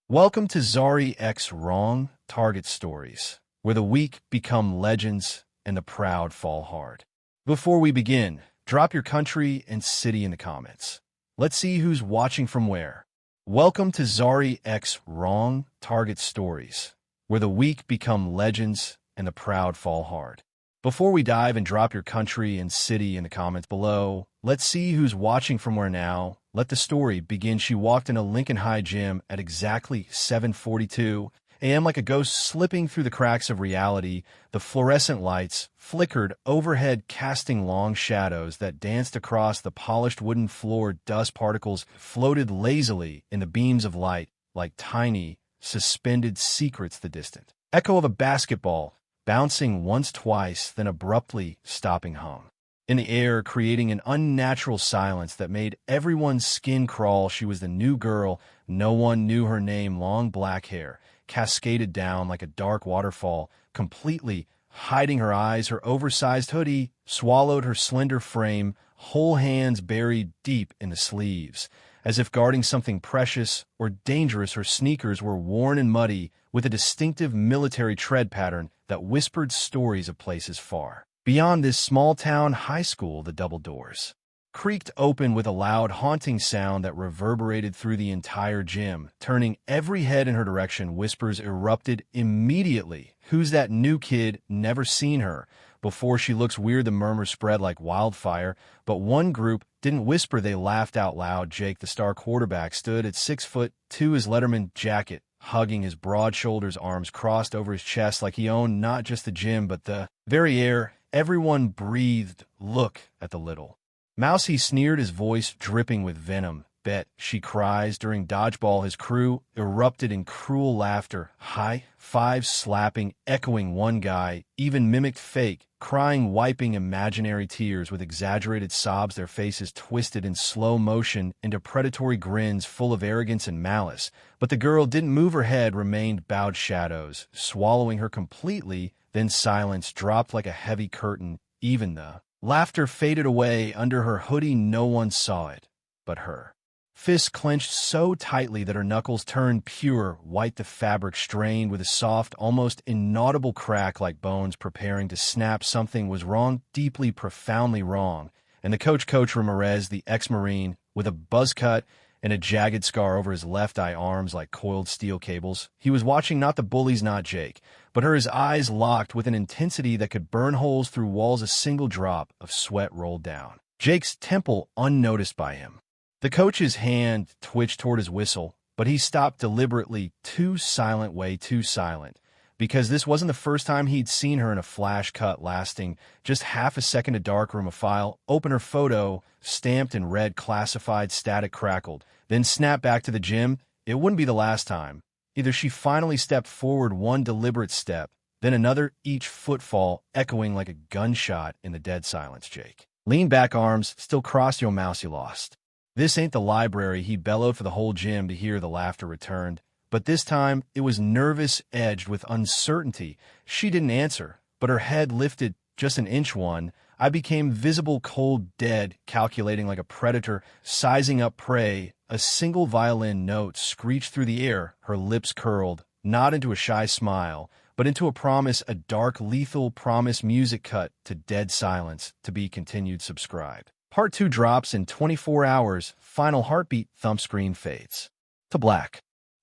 Welcome to ZARI X Wrong Target Stories, where the weak become legends and the proud fall hard. Before we begin, drop your country and city in the comments. Let's see who's watching from where. Welcome to ZARI X Wrong Target Stories, where the weak become legends and the proud fall hard. Before we dive and drop your country and city in the comments below, let's see who's watching from where now. Let the story begin. She walked in a Lincoln High gym at exactly 7:42 a.m. like a ghost slipping through the cracks of reality. The fluorescent lights flickered overhead, casting long shadows that danced across the polished wooden floor. Dust particles floated lazily in the beams of light like tiny, suspended secrets. The distant echo of a basketball bouncing once, twice, then abruptly stopping hum in the air, creating an unnatural silence that made everyone's skin crawl. She was the new girl. No one knew her name. Long black hair cascaded down like a dark waterfall, completely hiding her eyes. Her oversized hoodie swallowed her slender frame, whole hands buried deep in the sleeves. As if guarding something precious or dangerous, her sneakers were worn and muddy, with a distinctive military tread pattern that whispered stories of places far beyond this small-town high school. The double doors creaked open with a loud, haunting sound that reverberated through the entire gym, turning every head in her direction. Whispers erupted immediately. "Who's that new kid? Never seen her before. She looks weird." The murmurs spread like wildfire, but one group didn't whisper. They laughed out loud. Jake, the star quarterback, stood at 6'2", his Letterman jacket hugging his broad shoulders, arms crossed over his chest like he owned not just the gym but the very air. Everyone breathed. "Look at the little mouse," he sneered, his voice dripping with venom. "Bet she cries during dodgeball." His crew erupted in cruel laughter, high fives slapping, echoing. One guy even mimicked fake crying, wiping imaginary tears with exaggerated sobs, their faces twisted in slow motion into predatory grins full of arrogance and malice. But the girl didn't move. Her head remained bowed, shadows swallowing her completely. Then silence dropped like a heavy curtain. Even the laughter faded away under her hoodie. No one saw it but her. Fists clenched so tightly that her knuckles turned pure white, the fabric strained with a soft, almost inaudible crack like bones preparing to snap. Something was wrong, deeply, profoundly wrong. And the Coach Ramirez, the ex-Marine, with a buzz cut and a jagged scar over his left eye, arms like coiled steel cables. He was watching not the Bullies, not Jake, but her, his eyes locked with an intensity that could burn holes through walls. A single drop of sweat rolled down Jake's temple, unnoticed by him. The coach's hand twitched toward his whistle, but he stopped deliberately. Too silent, way too silent, because this wasn't the first time he'd seen her in a flash cut lasting just half a second. A darkroom, a file, open, her photo, stamped in red, classified. Static crackled, then snapped back to the gym. It wouldn't be the last time. Either. She finally stepped forward, one deliberate step, then another, each footfall echoing like a gunshot in the dead silence. Jake leaned back, arms still crossed. "Yo, mouse, you lost. This ain't the library," he bellowed for the whole gym to hear. The laughter returned, but this time it was nervous, edged with uncertainty. She didn't answer, but her head lifted just an inch. One eye became visible, cold, dead, calculating like a predator, sizing up prey. A single violin note screeched through the air. Her lips curled, not into a shy smile, but into a promise, a dark, lethal promise. Music cut to dead silence. To be continued. Subscribed. Part 2 drops in 24 hours. Final heartbeat. Thump screen fades to black.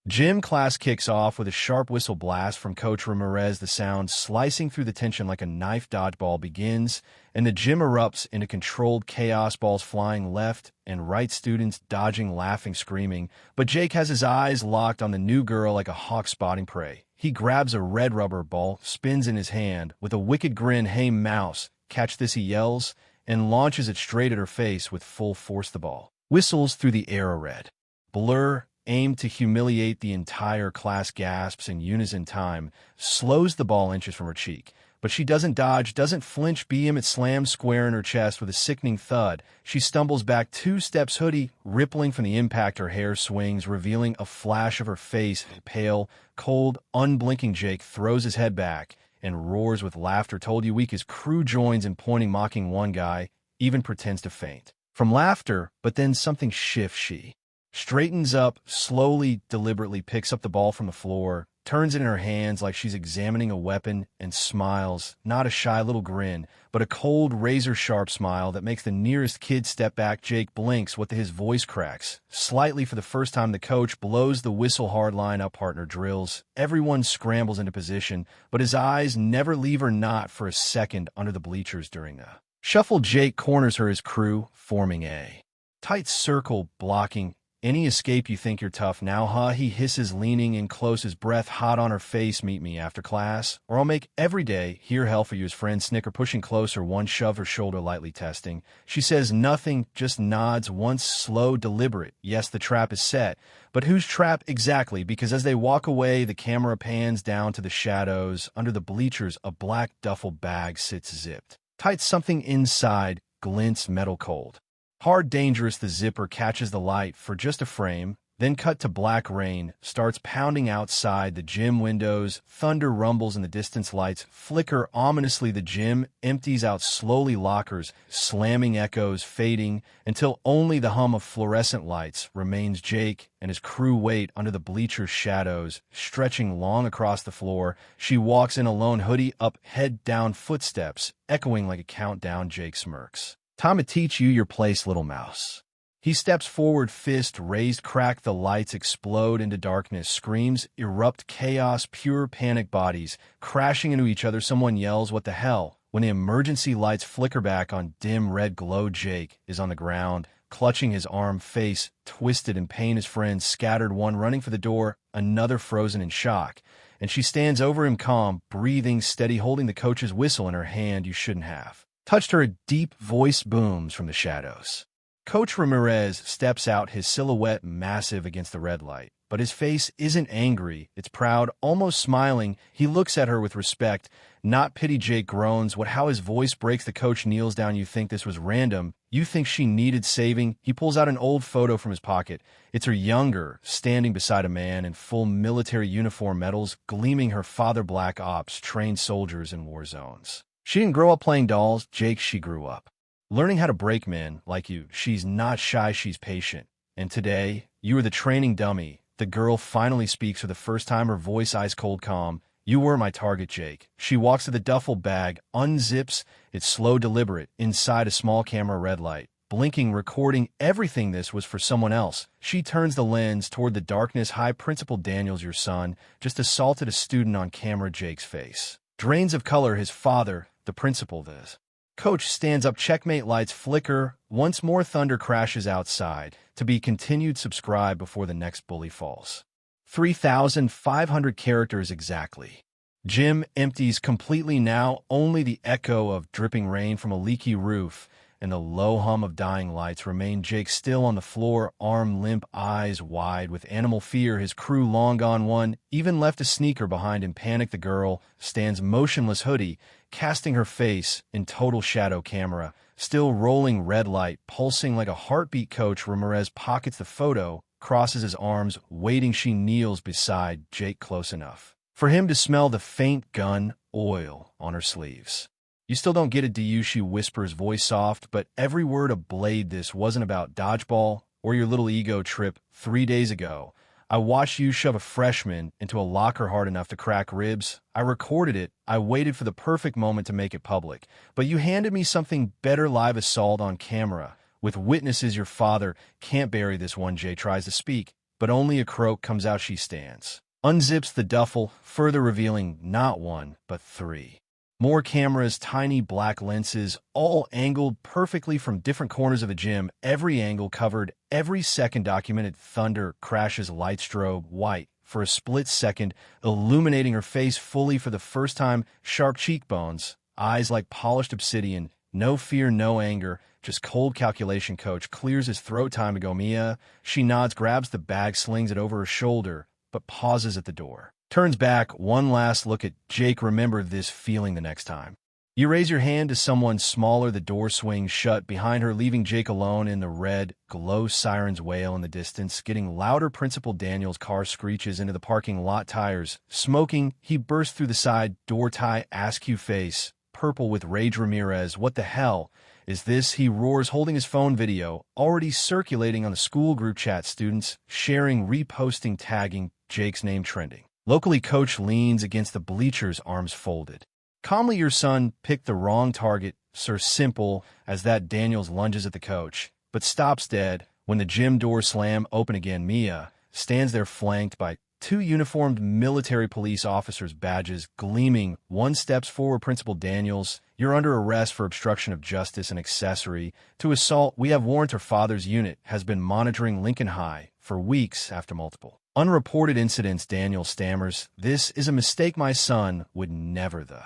Gym class kicks off with a sharp whistle blast from Coach Ramirez. The sound slicing through the tension like a knife. Dodgeball begins, and the gym erupts into controlled chaos. Balls flying left and right, students dodging, laughing, screaming. But Jake has his eyes locked on the new girl like a hawk spotting prey. He grabs a red rubber ball, spins in his hand with a wicked grin. "Hey, mouse, catch this," he yells, and launches it straight at her face with full force. The ball whistles through the air, a red blur aimed to humiliate the entire class. Gasps in unison. Time slows. The ball inches from her cheek, but she doesn't dodge, doesn't flinch. It slams square in her chest with a sickening thud. She stumbles back 2 steps, hoodie rippling from the impact. Her hair swings, revealing a flash of her face, pale, cold, unblinking. Jake throws his head back and roars with laughter. "Told you weak." His crew joins in pointing, mocking. One guy even pretends to faint from laughter, but then something shifts. She Straightens up, slowly, deliberately picks up the ball from the floor, turns it in her hands like she's examining a weapon, and smiles, not a shy little grin, but a cold, razor-sharp smile that makes the nearest kid step back. Jake blinks what his voice cracks. Slightly for the first time, the coach blows the whistle. Hard line-up partner drills. Everyone scrambles into position, but his eyes never leave her, not for a second, under the bleachers during the shuffle. Jake corners her, his crew, forming a tight circle, blocking any escape. You think you're tough now, huh? He hisses, leaning in close, his breath hot on her face. Meet me after class, or I'll make every day here hell for you. His friends snicker, pushing closer, one shove her shoulder, lightly testing. She says nothing, just nods once, slow, deliberate. Yes, the trap is set, but whose trap exactly? Because as they walk away, the camera pans down to the shadows. Under the bleachers, a black duffel bag sits zipped tight. Something inside glints metal cold. Hard, dangerous. The zipper catches the light for just a frame, then cut to black. Rain starts pounding outside the gym windows. Thunder rumbles in the distance. Lights flicker ominously. The gym empties out slowly. Lockers slamming, echoes fading until only the hum of fluorescent lights remains. Jake and his crew wait under the bleacher shadows, stretching long across the floor. She walks in alone, hoodie up, head down, footsteps echoing like a countdown. Jake smirks. Time to teach you your place, little mouse. He steps forward, fist raised. Crack. The lights explode into darkness. Screams erupt, chaos, pure panic. Bodies crashing into each other. Someone yells, "What the hell?" when the emergency lights flicker back on dim red glow. Jake is on the ground, clutching his arm, face twisted in pain. His friends scattered, one running for the door, another frozen in shock. And she stands over him, calm, breathing steady, holding the coach's whistle in her hand. "You shouldn't have touched her." A deep voice booms from the shadows. Coach Ramirez steps out, his silhouette massive against the red light. But his face isn't angry, it's proud, almost smiling. He looks at her with respect, not pity. Jake groans. What? How? His voice breaks. The coach kneels down. "You think this was random? You think she needed saving?" He pulls out an old photo from his pocket. It's her younger, standing beside a man in full military uniform, medals gleaming. Her father, black ops, trained soldiers in war zones. She didn't grow up playing dolls, Jake. She grew up learning how to break men like you. She's not shy, she's patient. And today, you were the training dummy. The girl finally speaks for the first time, her voice ice cold calm. "You were my target, Jake." She walks to the duffel bag, unzips. It's slow, deliberate. Inside, a small camera, red light, blinking, recording everything. This was for someone else. She turns the lens toward the darkness. "Hi, Principal Daniels, your son just assaulted a student on camera." Jake's face drains of color. His father, the principal, this. Coach stands up. Checkmate. Lights flicker. Once more, thunder crashes outside. To be continued. Subscribe before the next bully falls. 3,500 characters exactly. Gym empties completely now. Only the echo of dripping rain from a leaky roof and the low hum of dying lights remain. Jake still on the floor, arm limp, eyes wide with animal fear. His crew long gone. One even left a sneaker behind in panic. The girl stands motionless, hoodie casting her face in total shadow. Camera still rolling, red light pulsing like a heartbeat. Coach Ramirez pockets the photo, crosses his arms, waiting. She kneels beside Jake, close enough for him to smell the faint gun oil on her sleeves. "You still don't get it, do you?" she whispers, voice soft, but every word a blade. "This wasn't about dodgeball or your little ego trip 3 days ago. I watched you shove a freshman into a locker hard enough to crack ribs. I recorded it. I waited for the perfect moment to make it public. But you handed me something better, live assault on camera. With witnesses. Your father can't bury this one." Jay tries to speak, but only a croak comes out. She stands, unzips the duffel, further revealing not one, but 3. More cameras, tiny black lenses, all angled perfectly from different corners of the gym. Every angle covered, every second documented. Thunder crashes, light strobe, white for a split second, illuminating her face fully for the first time. Sharp cheekbones, eyes like polished obsidian. No fear, no anger, just cold calculation. Coach clears his throat. "Time to go, Mia." She nods, grabs the bag, slings it over her shoulder, but pauses at the door. Turns back, one last look at Jake. "Remember this feeling the next time you raise your hand to someone smaller." The door swings shut behind her, leaving Jake alone in the red glow. Sirens wail in the distance, getting louder. Principal Daniels' car screeches into the parking lot, tires smoking. He bursts through the side door. Tie askew face, purple with rage. "Ramirez, what the hell Is this? He roars, holding his phone video, already circulating on the school group chat, students sharing, reposting, tagging, Jake's name trending. Locally, coach leans against the bleachers, arms folded. Calmly, your son picked the wrong target, sir. Simple as that. Daniels lunges at the coach, but stops dead when the gym doors slam open again. Mia stands there flanked by two uniformed military police officers, badges gleaming. One steps forward. Principal Daniels, you're under arrest for obstruction of justice and accessory to assault. We have warrant. Her father's unit has been monitoring Lincoln High for weeks after multiple unreported incidents. Daniels stammers, this is a mistake. My son would never. The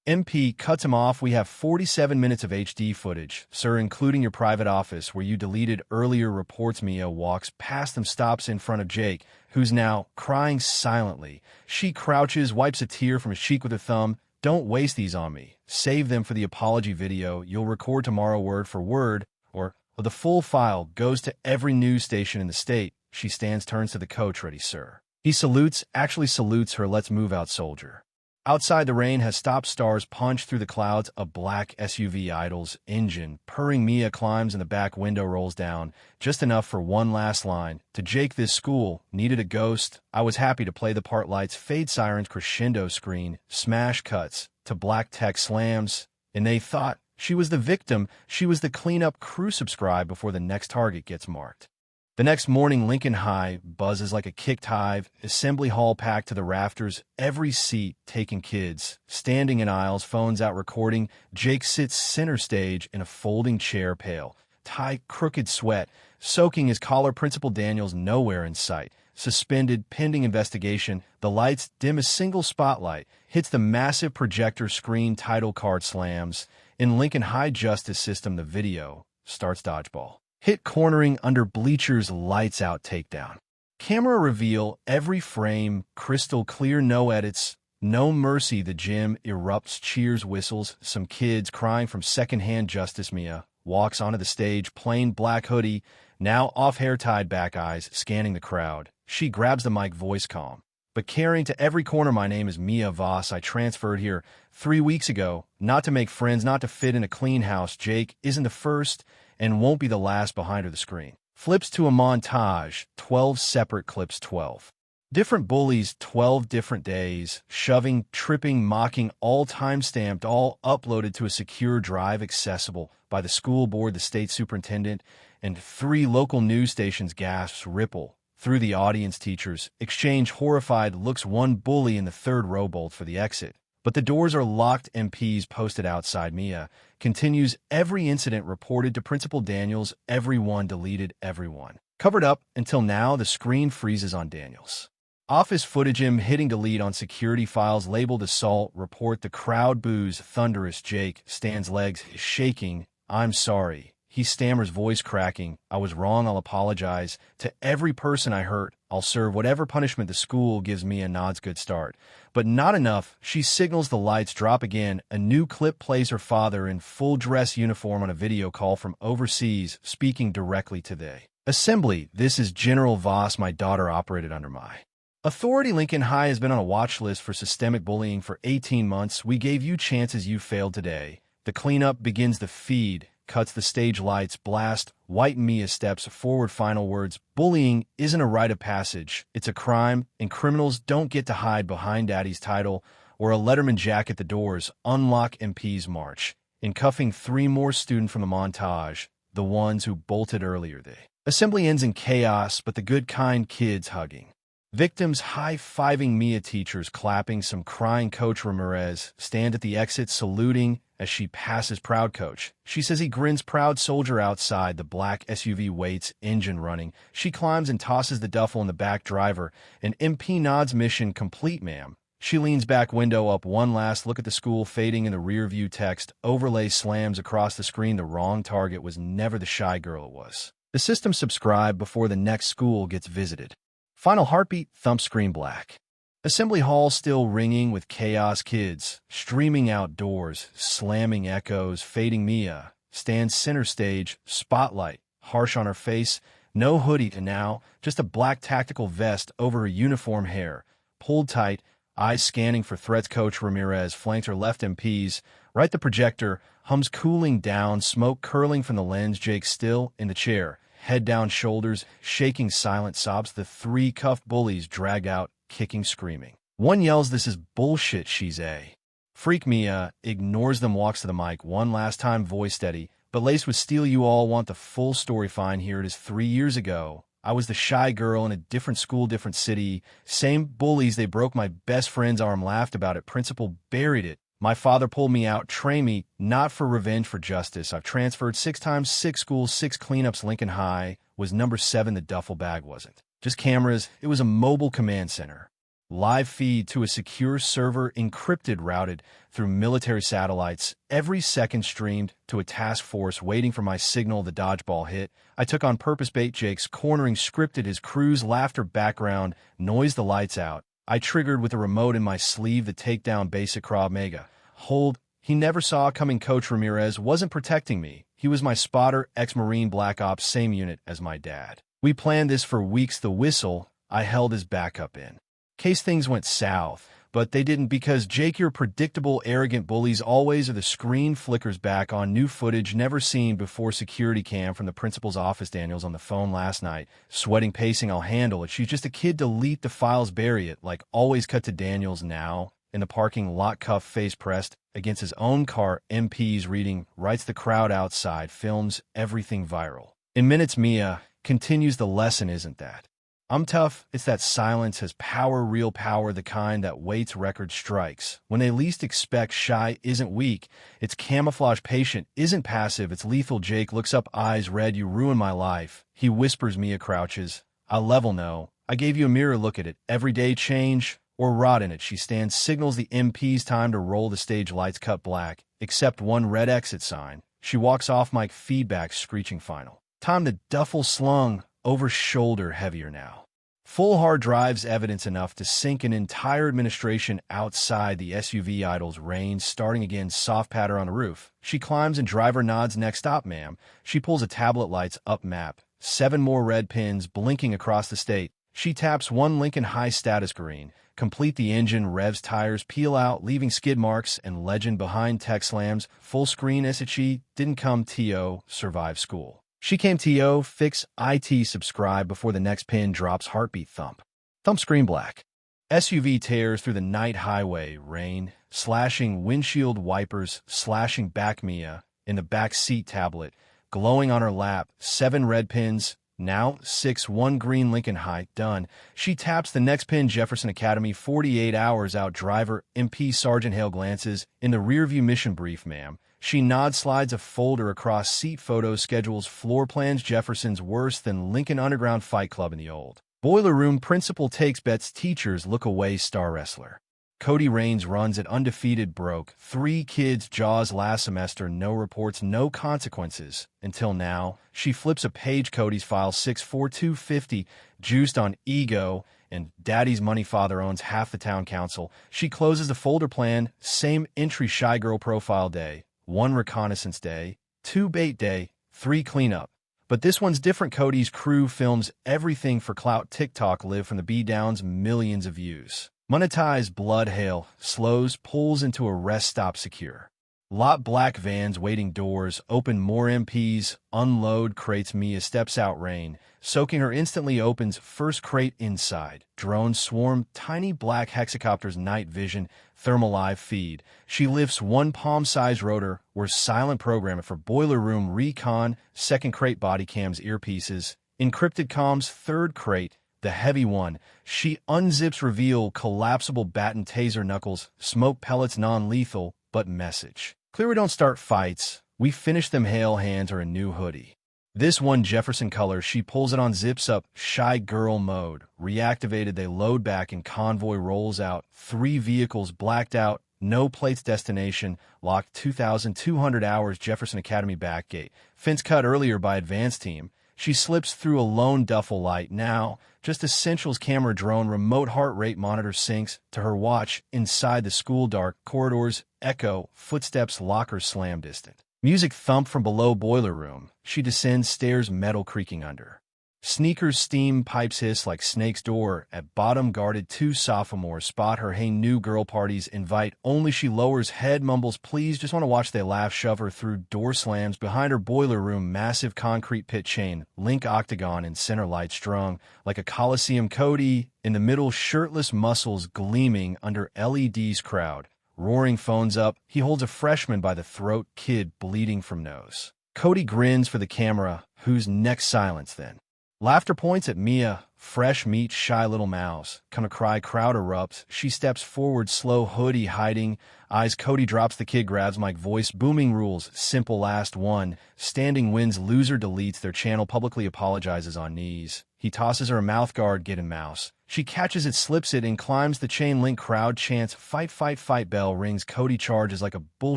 MP cuts him off. We have 47 minutes of HD footage, sir, including your private office where you deleted earlier reports. Mia walks past them, stops in front of Jake, who's now crying silently. She crouches, wipes a tear from his cheek with her thumb. Don't waste these on me. Save them for the apology video you'll record tomorrow, word for word, or the full file goes to every news station in the state. She stands, turns to the coach. Ready, sir. He salutes, actually salutes her. Let's move out, soldier. Outside, the rain has stopped. Stars punch through the clouds. A black SUV idles, engine purring. Mia climbs and the back window rolls down, just enough for one last line. To Jake, this school needed a ghost. I was happy to play the part. Lights fade, sirens crescendo, screen smash cuts to black text slams, and they thought she was the victim. She was the cleanup crew. Subscribe before the next target gets marked. The next morning, Lincoln High buzzes like a kicked hive. Assembly hall packed to the rafters, every seat taken. Kids standing in aisles, phones out recording. Jake sits center stage in a folding chair, pale, tie, crooked sweat soaking his collar. Principal Daniels nowhere in sight, suspended pending investigation. The lights dim. A single spotlight hits the massive projector screen. Title card slams. In Lincoln High justice system, the video starts. Dodgeball hit, cornering under bleachers, lights out, takedown. Camera reveal, every frame crystal clear, no edits, no mercy. The gym erupts, cheers, whistles, some kids crying from secondhand justice. Mia walks onto the stage, plain black hoodie, now off, hair tied back, eyes scanning the crowd. She grabs the mic, voice calm, but carrying to every corner. My name is Mia Voss. I transferred here 3 weeks ago, not to make friends, not to fit in a clean house. Jake isn't the first and won't be the last. Behind her, the screen flips to a montage, 12 separate clips, 12 different bullies, 12 different days, shoving, tripping, mocking, all time-stamped, all uploaded to a secure drive accessible by the school board, the state superintendent, and 3 local news stations. Gasps ripple through the audience. Teachers exchange horrified looks. One bully in the third row bolts for the exit, but the doors are locked. MPs posted outside. Mia continues, every incident reported to Principal Daniels, everyone deleted, everyone covered up. Until now, the screen freezes on Daniels' office footage, him hitting delete on security files labeled assault report. The crowd boos, thunderous. Jake stands, legs shaking. I'm sorry. He stammers, voice cracking. I was wrong. I'll apologize to every person I hurt. I'll serve whatever punishment the school gives me. A nods, good start. But not enough. She signals. The lights drop again. A new clip plays. Her father in full dress uniform on a video call from overseas, speaking directly to the assembly. This is General Voss. My daughter operated under my authority. Lincoln High has been on a watch list for systemic bullying for 18 months. We gave you chances. You failed today. The cleanup begins. The feed cuts, the stage lights blast. White. Mia steps forward. Final words. Bullying isn't a rite of passage. It's a crime, and criminals don't get to hide behind daddy's title or a Letterman jacket. The doors unlock. MPs march in, cuffing 3 more students from the montage, the ones who bolted earlier. The assembly ends in chaos, but the good, kind kids hugging victims, high-fiving. Mia, teachers clapping, some crying. Coach Ramirez stand at the exit, saluting as she passes. Proud coach, she says. He grins. Proud soldier outside. The black SUV waits, engine running. She climbs and tosses the duffel in the back. Driver, an MP nods. Mission complete, ma'am. She leans back, window up. One last look at the school fading in the rear view. Text overlay slams across the screen. The wrong target was never the shy girl. It was the system. Subscribe before the next school gets visited. Final heartbeat, thump, screen black. Assembly hall still ringing with chaos. Kids streaming outdoors, slamming echoes, fading. Mia stands center stage, spotlight harsh on her face. No hoodie, and now just a black tactical vest over her uniform, hair pulled tight, eyes scanning for threats. Coach Ramirez flanked her left MPs. Right, the projector hums cooling down, smoke curling from the lens. Jake still in the chair, head down, shoulders shaking, silent sobs. The three cuffed bullies dragged out, kicking, screaming. One yells, "This is bullshit, she's a freak." Mia ignores them, walks to the mic one last time, voice steady, but laced with steel. "You all want the full story? Fine, here it is. 3 years ago, I was the shy girl in a different school, different city. Same bullies, they broke my best friend's arm, laughed about it. Principal buried it. My father pulled me out, trained me, not for revenge, for justice. I've transferred 6 times, 6 schools, 6 cleanups. Lincoln High was number 7. The duffel bag wasn't just cameras, it was a mobile command center. Live feed to a secure server, encrypted, routed through military satellites. Every second streamed to a task force waiting for my signal. The dodgeball hit. I took on purpose bait. Jake's cornering, scripted, his crew's laughter, background noise, the lights out. I triggered with a remote in my sleeve, the takedown, basic Krav Maga. Hold. He never saw coming. Coach Ramirez wasn't protecting me. He was my spotter, ex-Marine, Black Ops, same unit as my dad. We planned this for weeks. The whistle I held his backup in case things went south, but they didn't, because Jake, your predictable, arrogant bullies always are. The screen flickers back on new footage never seen before. Security cam from the principal's office. Daniel's on the phone last night, sweating, pacing. "I'll handle it. She's just a kid. Delete the files, bury it." Like always. Cut to Daniel's now in the parking lot, cuff, face pressed against his own car. MPs reading, writes the crowd outside, films everything viral. In minutes, Mia continues, "The lesson isn't that I'm tough, it's that silence has power, real power, the kind that waits. Record strikes when they least expect. Shy isn't weak, it's camouflage. Patient isn't passive, it's lethal." Jake looks up, eyes red. "You ruined my life," he whispers. Mia crouches. "I level no. I gave you a mirror, look at it. Every day change or rot in it." She stands, signals the MPs time to roll. The stage lights cut black, except one red exit sign. She walks off, mic feedback screeching, "Final time." The duffel slung over shoulder, heavier now. Full hard drives, evidence enough to sink an entire administration outside. The SUV idles, rain starting again, soft patter on the roof. She climbs and driver nods. "Next stop, ma'am." She pulls a tablet, lights up map. 7 more red pins blinking across the state. She taps one, Lincoln High status green. Complete. The engine revs, tires peel out, leaving skid marks and legend behind. Tech slams, full screen. SHE didn't come. TO, survive school. She came. TO, fix IT, subscribe before the next pin drops. Heartbeat, thump. Thump, screen black. SUV tears through the night highway, rain, slashing windshield wipers, slashing back. Mia in the back seat, tablet glowing on her lap. 7 red pins, now 6, 1 green. Lincoln High, done. She taps the next pin. Jefferson Academy, 48 hours out. Driver, MP Sergeant Hale glances in the rearview. "Mission brief, ma'am." She nods, slides a folder across seat. Photos, schedules, floor plans. Jefferson's worse than Lincoln Underground Fight Club in the old boiler room. Principal takes bets, teachers look away. Star wrestler Cody Raines runs it undefeated, broke 3 kids' jaws last semester. No reports, no consequences until now. She flips a page. Cody's file, 64250, juiced on ego and daddy's money. Father owns half the town council. She closes the folder. Plan, same entry. Shy girl profile day, 1 reconnaissance day, 2 bait day, 3 cleanup. But this one's different. Cody's crew films everything for clout. TikTok live from the B-downs, millions of views. Monetize. Blood hail, slows, pulls into a rest stop. Secure lot, black vans waiting, doors open. More MPs unload crates. Mia steps out, rain soaking her, instantly opens first crate. Inside, drones swarm, tiny black hexacopters. Night vision, thermal live feed. She lifts 1 palm-sized rotor. We're silent programming for boiler room recon. Second crate, body cams, earpieces, encrypted comms. Third crate, the heavy one. She unzips, reveal collapsible baton, taser knuckles, smoke pellets, non-lethal, but message clear: we don't start fights, we finish them. Hale hands her a new hoodie. This one, Jefferson color. She pulls it on, zips up. Shy girl mode reactivated. They load back and convoy rolls out. 3 vehicles blacked out, no plates. Destination locked. 2,200 hours. Jefferson Academy back gate. Fence cut earlier by advance team. She slips through a lone duffel light. Now just essentials. Camera, drone, remote, heart rate monitor syncs to her watch. Inside the school, dark corridors echo, footsteps, locker slam, distant music thump from below. Boiler room. She descends stairs, metal creaking under. Sneakers steam, pipes hiss like snake's door. At bottom guarded, two sophomores spot her. Hey, new girl parties invite only. She lowers head, mumbles, please, just want to watch. They laugh, shove her through door slams. Behind her, boiler room, massive concrete pit chain, link octagon in center, light strung like a coliseum. Cody in the middle, shirtless, muscles gleaming under LEDs. Crowd roaring, phones up. He holds a freshman by the throat, kid bleeding from nose. Cody grins for the camera, whose next silence then. Laughter points at Mia, fresh meat, shy little mouse. Come a cry, crowd erupts. She steps forward, slow, hoodie hiding. Eyes, Cody drops the kid, grabs mic, voice booming, rules. Simple, last one. Standing wins, loser deletes their channel, publicly apologizes on knees. He tosses her a mouth guard, get in mouse. She catches it, slips it, and climbs the chain link. Crowd chants, fight, fight, fight. Bell rings. Cody charges like a bull.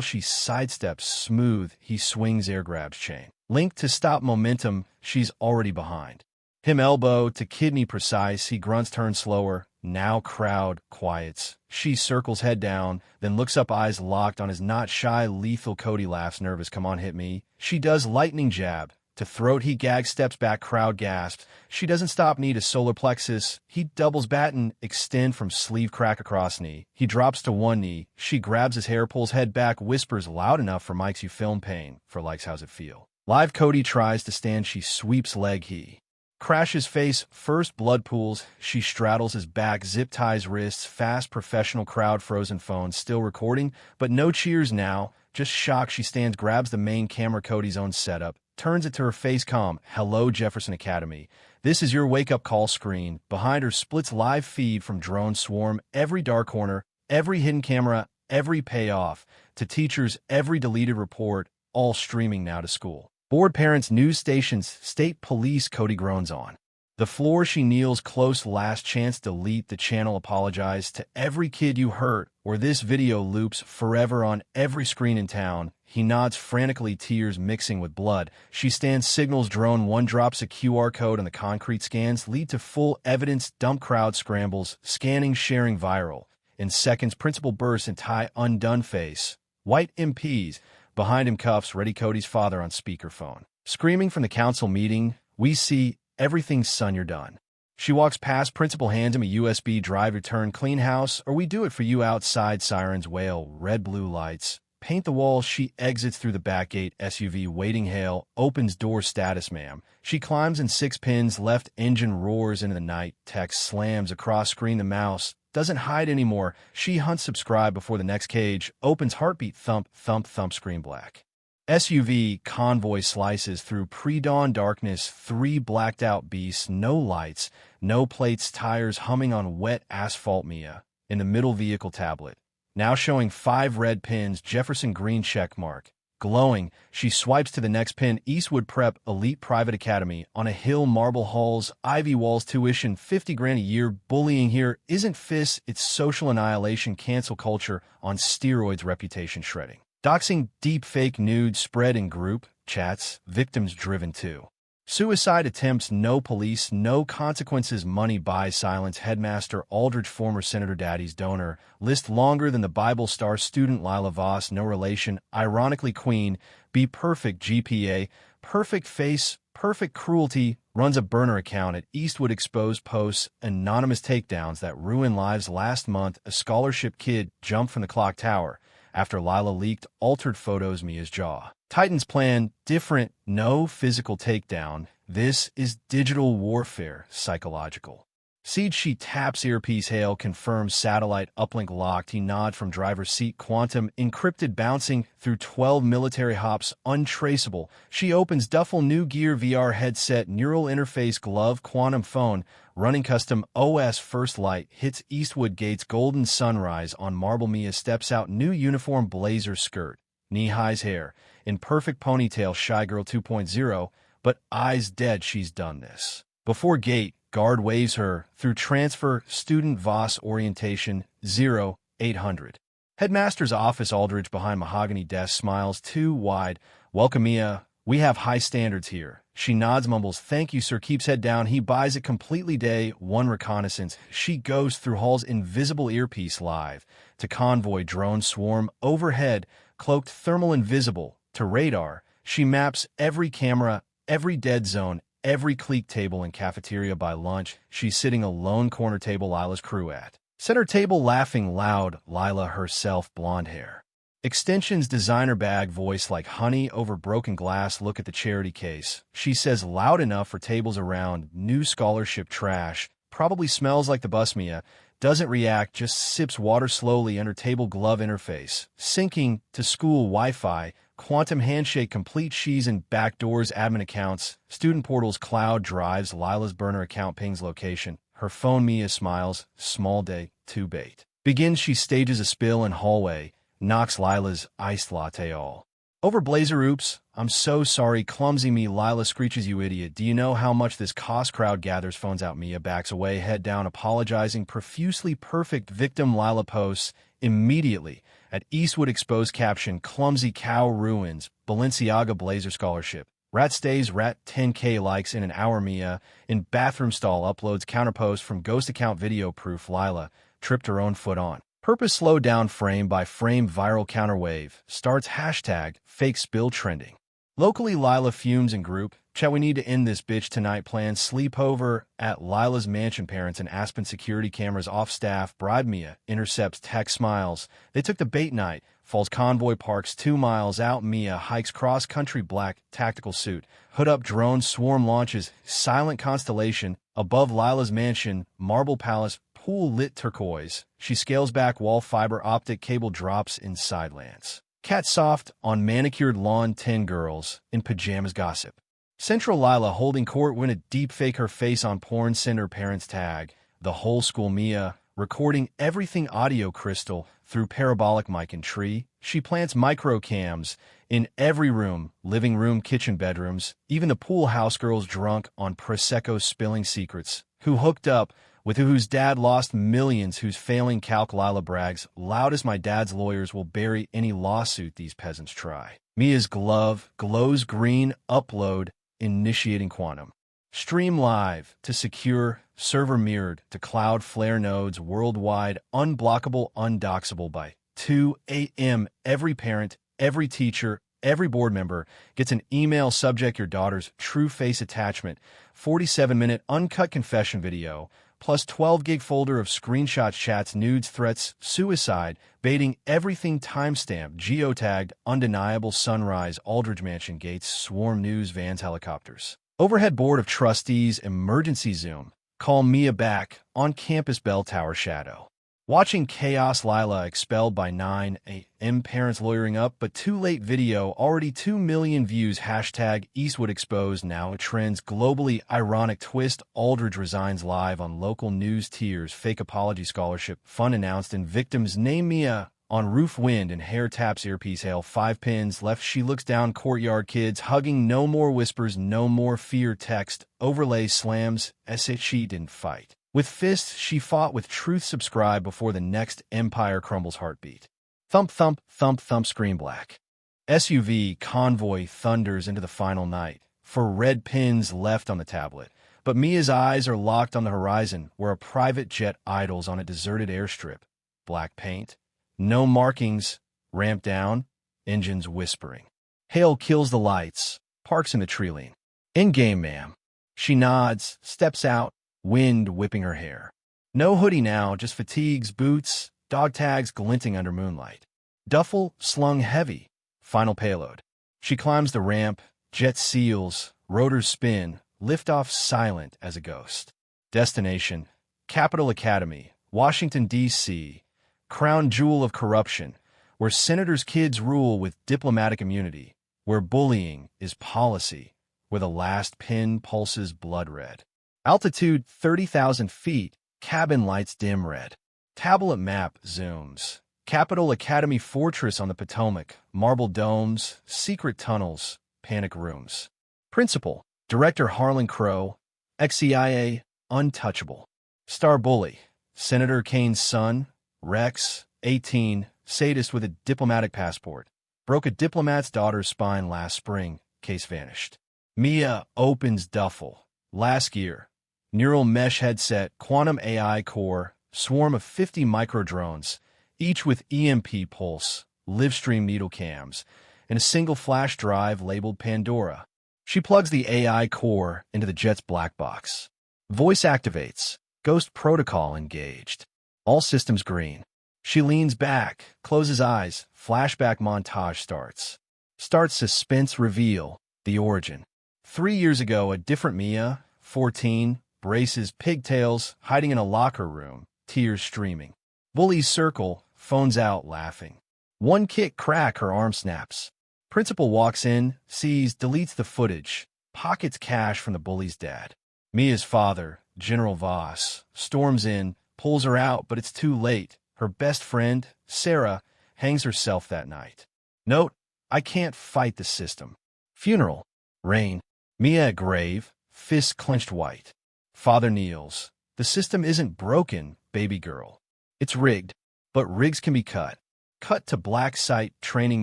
She sidesteps, smooth. He swings, air grabs chain. Link to stop momentum. She's already behind. Him elbow to kidney precise. He grunts, turns slower. Now crowd quiets. She circles, head down, then looks up, eyes locked on his not shy, lethal. Cody laughs, nervous. Come on, hit me. She does, lightning jab. To throat, he gags, steps back, crowd gasps. She doesn't stop, knee to solar plexus. He doubles, baton, extend from sleeve, crack across knee. He drops to one knee. She grabs his hair, pulls head back, whispers loud enough for mics. You film pain. For likes, how's it feel? Live, Cody tries to stand. She sweeps leg. He crashes face, first blood pools. She straddles his back, zip ties wrists, fast professional. Crowd frozen, phone still recording, but no cheers now, just shock. She stands, grabs the main camera, Cody's own setup, turns it to her face, calm. Hello, Jefferson Academy. This is your wake-up call. Screen behind her splits, live feed from drone swarm. Every dark corner, every hidden camera, every payoff. To teachers, every deleted report, all streaming now to school. Bored parents, news stations, state police. Cody groans on the floor. She kneels, close, last chance, delete the channel, apologize to every kid you hurt, or this video loops forever on every screen in town. He nods frantically, tears mixing with blood. She stands, signals, drone one, drops a QR code, and the concrete scans lead to full evidence dump. Crowd scrambles, scanning, sharing, viral. In seconds, principal bursts and tie undone face. White MPs. Behind him, cuffs, ready. Cody's father on speakerphone. Screaming from the council meeting, we see everything, son, you're done. She walks past, principal hands him a USB drive, return, clean house, or we do it for you. Outside, sirens wail, red, blue lights. Paint the walls. She exits through the back gate, SUV waiting, hail, opens door, status, ma'am. She climbs in 6 pins, left engine roars into the night, text slams across screen. The mouse doesn't hide anymore. She hunts subscribe before the next cage, opens, heartbeat, thump, thump, thump, screen black. SUV convoy slices through pre-dawn darkness, 3 blacked out beasts, no lights, no plates, tires humming on wet asphalt. Mia in the middle, vehicle tablet, now showing 5 red pins, Jefferson green check mark. Glowing, she swipes to the next pin, Eastwood Prep, elite private academy, on a hill, marble halls, ivy walls, tuition, 50 grand a year. Bullying here isn't fists, it's social annihilation, cancel culture on steroids, reputation shredding. Doxing, deep fake nudes spread in group chats, victims driven to suicide attempts, no police, no consequences, money buys silence. Headmaster Aldridge, former Senator Daddy's donor, list longer than the Bible. Star student Lila Voss, no relation, ironically queen, be perfect GPA, perfect face, perfect cruelty, runs a burner account at Eastwood, exposed posts, anonymous takedowns that ruin lives. Last month, a scholarship kid jumped from the clock tower after Lila leaked altered photos. Mia's jaw. Titan's plan, different, no physical takedown. This is digital warfare, psychological. Siege, she taps earpiece, hail, confirms satellite uplink locked. He nods from driver's seat, quantum, encrypted, bouncing through 12 military hops, untraceable. She opens duffel, new gear, VR headset, neural interface, glove, quantum phone, running custom OS. First light hits Eastwood gates, golden sunrise on marble. Mia steps out, new uniform, blazer, skirt, knee-highs, hair in perfect ponytail, shy girl 2.0, but eyes dead. She's done this before. Gate, guard waves her through transfer, student Voss orientation, 0800. Headmaster's office, Aldridge behind mahogany desk, smiles too wide. Welcome, Mia. We have high standards here. She nods, mumbles, thank you, sir, keeps head down. He buys it completely. Day 1 reconnaissance. She goes through halls, invisible earpiece, live to convoy, drone swarm, overhead, cloaked, thermal, invisible to radar. She maps every camera, every dead zone, every clique table and cafeteria by lunch. She's sitting alone corner table Lila's crew at. Center table laughing loud, Lila herself, blonde hair. Extensions designer bag voice like honey over broken glass. Look at the charity case. She says loud enough for tables around. New scholarship trash. Probably smells like the bus. Mia doesn't react, just sips water slowly under table glove interface. Syncing to school Wi-Fi. Quantum handshake complete. She's in backdoors, admin accounts, student portals, cloud drives. Lila's burner account pings location. Her phone. Mia smiles. Small day, too bait. Begins. She stages a spill in hallway. Knocks Lila's iced latte all over blazer. Oops, I'm so sorry. Clumsy me. Lila screeches, you idiot. Do you know how much this cost? Crowd gathers, phones out. Mia backs away, head down, apologizing profusely. Perfect victim. Lila posts immediately at Eastwood exposed caption, clumsy cow ruins Balenciaga blazer scholarship. Rat stays rat 10K likes in an hour. Mia in bathroom stall uploads counterpost from ghost account video proof. Lila tripped her own foot on purpose. Slow down frame by frame. Viral counterwave starts hashtag fake spill trending. Locally, Lila fumes in group chat. We need to end this bitch tonight. Plans sleepover at Lila's mansion. Parents and Aspen security cameras off. Staff bribe. Mia intercepts text, smiles. They took the bait night. Falls convoy parks 2 miles out. Mia hikes cross country. Black tactical suit. Hood up. Drone swarm launches. Silent constellation above Lila's mansion. Marble palace. Pool lit turquoise. She scales back wall. Fiber optic cable drops in sidelands. Cat soft on manicured lawn. 10 girls in pajamas gossip. Central. Lila holding court. Win a deep fake. Her face on porn. Send her parents. Tag the whole school. Mia recording everything. Audio crystal through parabolic mic and tree. She plants micro cams in every room, living room, kitchen, bedrooms, even the pool house. Girls drunk on Prosecco spilling secrets. Who hooked up with whose dad lost millions, who's failing calc. Lila brags loud as my dad's lawyers will bury any lawsuit these peasants try. Mia's glove glows green. Upload initiating quantum. Stream live to secure server. Mirrored to cloud. Flare nodes worldwide. Unblockable, undoxable by 2 a.m. Every parent, every teacher, every board member gets an email. Subject your daughter's true face. Attachment 47-minute uncut confession video plus 12 gig folder of screenshots, chats, nudes, threats, suicide, baiting, everything. Timestamp geotagged. Undeniable. Sunrise Aldridge Mansion gates. Swarm news vans, helicopters. Overhead board of trustees. Emergency Zoom. Call Mia back on campus. Bell tower shadow. Watching chaos. Lila expelled by 9 a.m. Parents lawyering up, but too late. Video already 2 million views. Hashtag Eastwood exposed. Now it trends globally. Ironic twist. Aldridge resigns live on local news. Tears. Fake apology. Scholarship fund announced in victim's name. Mia on roof. Wind and hair taps. Earpiece hail. 5 pins left. She looks down. Courtyard. Kids hugging. No more whispers. No more fear. Text overlay slams. She didn't fight with fists, she fought with truth. Subscribe before the next empire crumbles. Heartbeat. Thump, thump, thump, thump. Screen black. SUV convoy thunders into the final night. For red pins left on the tablet. But Mia's eyes are locked on the horizon, where a private jet idles on a deserted airstrip. Black paint. No markings. Ramp down. Engines whispering. Hail kills the lights. Parks in the tree lane. In-game, ma'am. She nods, steps out. Wind whipping her hair. No hoodie now, just fatigues, boots, dog tags glinting under moonlight. Duffel slung heavy. Final payload. She climbs the ramp, jet seals, rotors spin, liftoff silent as a ghost. Destination, Capitol Academy, Washington, D.C., crown jewel of corruption, where senators' kids rule with diplomatic immunity, where bullying is policy, where the last pin pulses blood red. Altitude 30,000 feet, cabin lights dim red. Tablet map zooms. Capitol Academy fortress on the Potomac, marble domes, secret tunnels, panic rooms. Principal, Director Harlan Crow, ex-CIA, untouchable. Star bully, Senator Kane's son, Rex, 18, sadist with a diplomatic passport. Broke a diplomat's daughter's spine last spring, case vanished. Mia opens duffel. Last year. Neural mesh headset, quantum AI core, swarm of 50 micro drones, each with EMP pulse, livestream needle cams, and a single flash drive labeled Pandora. She plugs the AI core into the jet's black box. Voice activates. Ghost protocol engaged. All systems green. She leans back, closes eyes. Flashback montage starts. Starts suspense reveal. The origin. 3 years ago, a different Mia, 14, braces, pigtails, hiding in a locker room, tears streaming. Bullies circle, phones out, laughing. One kick crack, her arm snaps. Principal walks in, sees, deletes the footage, pockets cash from the bully's dad. Mia's father, General Voss, storms in, pulls her out, but it's too late. Her best friend, Sarah, hangs herself that night. Note, I can't fight the system. Funeral. Rain. Mia at grave, fists clenched white. Father kneels. The system isn't broken, baby girl. It's rigged, but rigs can be cut. Cut to black site training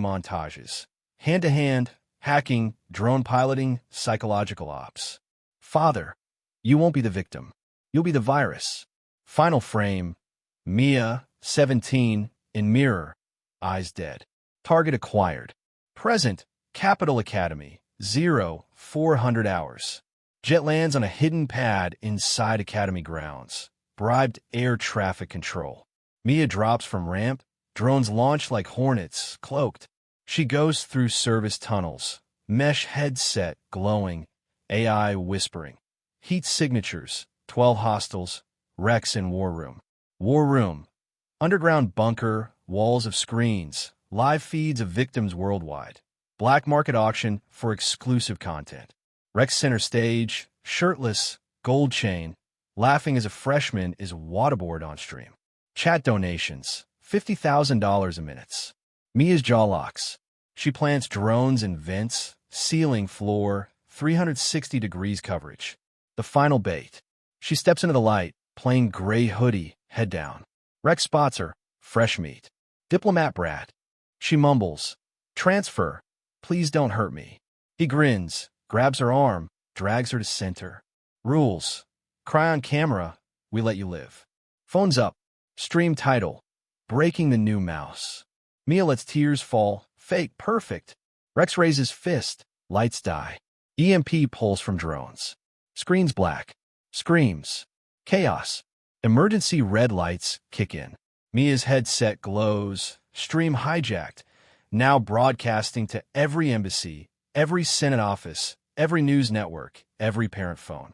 montages. Hand-to-hand, hacking, drone piloting, psychological ops. Father, you won't be the victim. You'll be the virus. Final frame. Mia, 17, in mirror. Eyes dead. Target acquired. Present, Capital Academy. 0400 hours. Jet lands on a hidden pad inside Academy grounds. Bribed air traffic control. Mia drops from ramp. Drones launch like hornets, cloaked. She goes through service tunnels. Mesh headset glowing. AI whispering. Heat signatures. 12 hostiles. Rex in war room. War room. Underground bunker. Walls of screens. Live feeds of victims worldwide. Black market auction for exclusive content. Rex center stage. Shirtless. Gold chain. Laughing as a freshman is waterboard on stream. Chat donations. $50,000 a minute. Mia's jaw locks. She plants drones in vents, ceiling, floor, 360 degrees coverage. The final bait. She steps into the light, plain gray hoodie, head down. Rex spots her, fresh meat. Diplomat brat. She mumbles, transfer, please don't hurt me. He grins, grabs her arm, drags her to center. Rules. Cry on camera, we let you live. Phones up. Stream title. Breaking the new mouse. Mia lets tears fall. Fake. Perfect. Rex raises fist. Lights die. EMP pulls from drones. Screens black. Screams. Chaos. Emergency red lights kick in. Mia's headset glows. Stream hijacked. Now broadcasting to every embassy, every Senate office, every news network, every parent phone.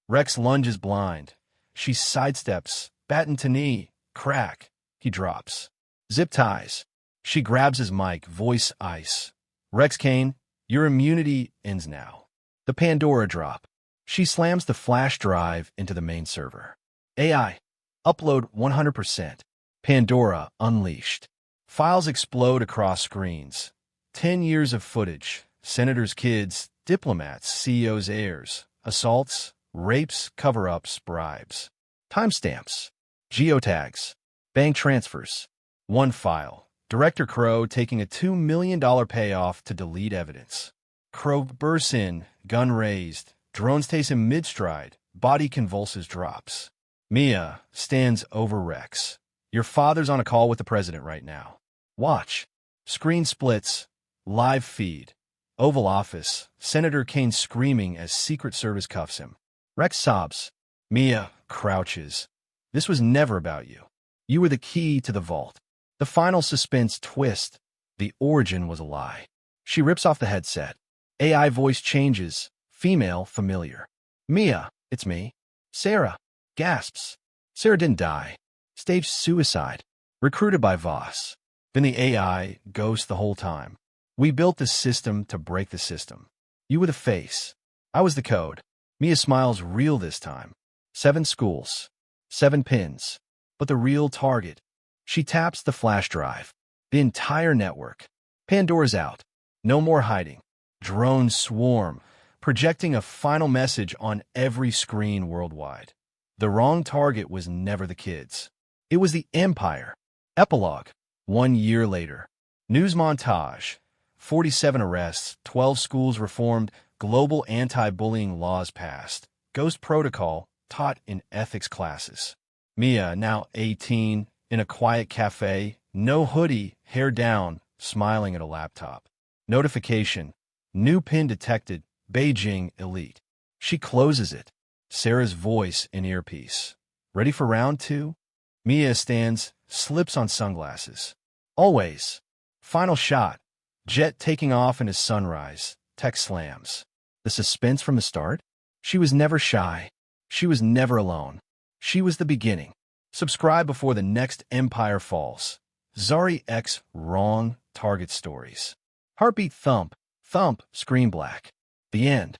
Rex lunges blind. She sidesteps. Baton to knee. Crack. He drops. Zip ties. She grabs his mic, voice ice. Rex Kane, your immunity ends now. The Pandora drop. She slams the flash drive into the main server. AI. Upload 100%. Pandora unleashed. Files explode across screens. 10 years of footage. Senators' kids, diplomats, CEOs' heirs. Assaults, rapes, cover-ups, bribes. Timestamps. Geotags. Bank transfers. One file. Director Crow taking a $2 million payoff to delete evidence. Crow bursts in, gun raised. Drones chase him mid-stride. Body convulses, drops. Mia stands over Rex. Your father's on a call with the president right now. Watch. Screen splits. Live feed. Oval Office. Senator Kane screaming as Secret Service cuffs him. Rex sobs. Mia crouches. This was never about you. You were the key to the vault. The final suspense twist. The origin was a lie. She rips off the headset. AI voice changes. Female, familiar. Mia, it's me. Sarah, gasps. Sarah didn't die. Staged suicide. Recruited by Voss. Been the AI, ghost the whole time. We built the system to break the system. You were the face. I was the code. Mia smiles real this time. 7 schools. 7 pins. But the real target. She taps the flash drive. The entire network. Pandora's out. No more hiding. Drones swarm, projecting a final message on every screen worldwide. The wrong target was never the kids. It was the empire. Epilogue. 1 year later. News montage. 47 arrests, 12 schools reformed, global anti-bullying laws passed. Ghost protocol taught in ethics classes. Mia, now 18, in a quiet cafe, no hoodie, hair down, smiling at a laptop. Notification. New pin detected. Beijing elite. She closes it. Sarah's voice in earpiece. Ready for round two? Mia stands, slips on sunglasses. Always. Final shot. Jet taking off in his sunrise. Tech slams. The suspense from the start? She was never shy. She was never alone. She was the beginning. Subscribe before the next empire falls. ZARI X Wrong Target Stories. Heartbeat thump, thump, screen black. The end.